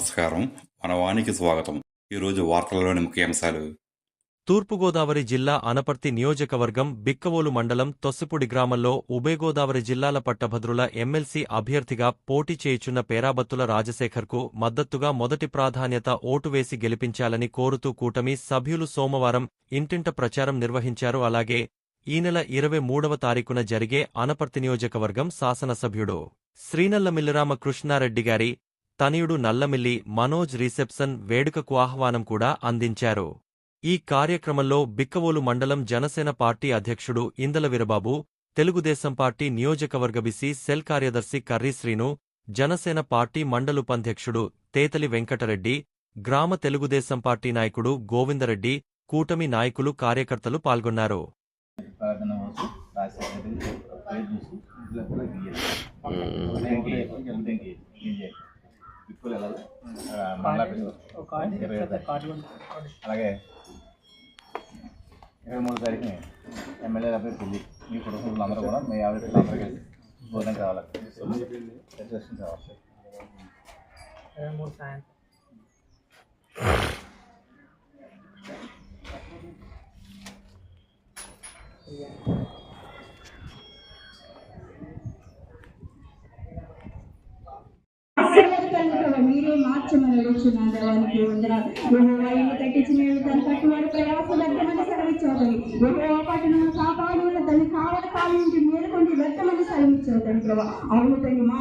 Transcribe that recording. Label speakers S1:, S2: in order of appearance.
S1: నమస్కారం. మన వానికి స్వాగతం. ఈరోజు వార్తలలోని ముఖ్యాంశాలు.
S2: తూర్పుగోదావరి జిల్లా అనపర్తి నియోజకవర్గం బిక్కవోలు మండలం తొస్సిపూడి గ్రామంలో ఉభయ గోదావరి జిల్లాల పట్టభద్రుల ఎమ్మెల్సీ అభ్యర్థిగా పోటీ చేయుచున్న పేరాబత్తుల రాజశేఖర్కు మద్దతుగా మొదటి ప్రాధాన్యత ఓటు వేసి గెలిపించాలని కోరుతూ కూటమి సభ్యులు సోమవారం ఇంటింట ప్రచారం నిర్వహించారు. అలాగే ఈ నెల 23వ తారీఖున జరిగే అనపర్తి నియోజకవర్గం శాసనసభ్యుడు శ్రీనల్లమిల్లిరామ కృష్ణారెడ్డి గారి తనయుడు నల్లమిల్లి మనోజ్ రిసెప్షన్ వేడుకకు ఆహ్వానం కూడా అందించారు. ఈ కార్యక్రమంలో బిక్కవోలు మండలం జనసేన పార్టీ అధ్యక్షుడు ఇందల వీరబాబు, తెలుగుదేశం పార్టీ నియోజకవర్గ బీసీ సెల్ కార్యదర్శి కర్రీ శ్రీను, జనసేన పార్టీ మండలుపాధ్యక్షుడు తేతలి వెంకటరెడ్డి, గ్రామ తెలుగుదేశం పార్టీ నాయకుడు గోవిందరెడ్డి, కూటమి నాయకులు కార్యకర్తలు పాల్గొన్నారు.
S3: అలాగే 23వ తారీఖుని ఎమ్మెల్యే అభ్యర్థి మీ కుటుంబంలో అందరూ కూడా మీ ఆవిడ అందరూ కలిసి భోజనం కావాలి, రిజర్వేషన్ కావాలి.
S4: 23 సాయంత్రం
S5: మీరే మార్చమని అడుగుతున్నాను. దేవానికి వందనాలు. కట్టించిన తన కట్టువాడు ప్రయాసమని సెలవిచ్చవుతుంది. పట్టణం కాపాడు తల్లి కావడ కాలం నుండి మేలుకొని వ్యక్తమని సెలవిచ్చవుతాను ప్రభావ. అవును తల్లి మా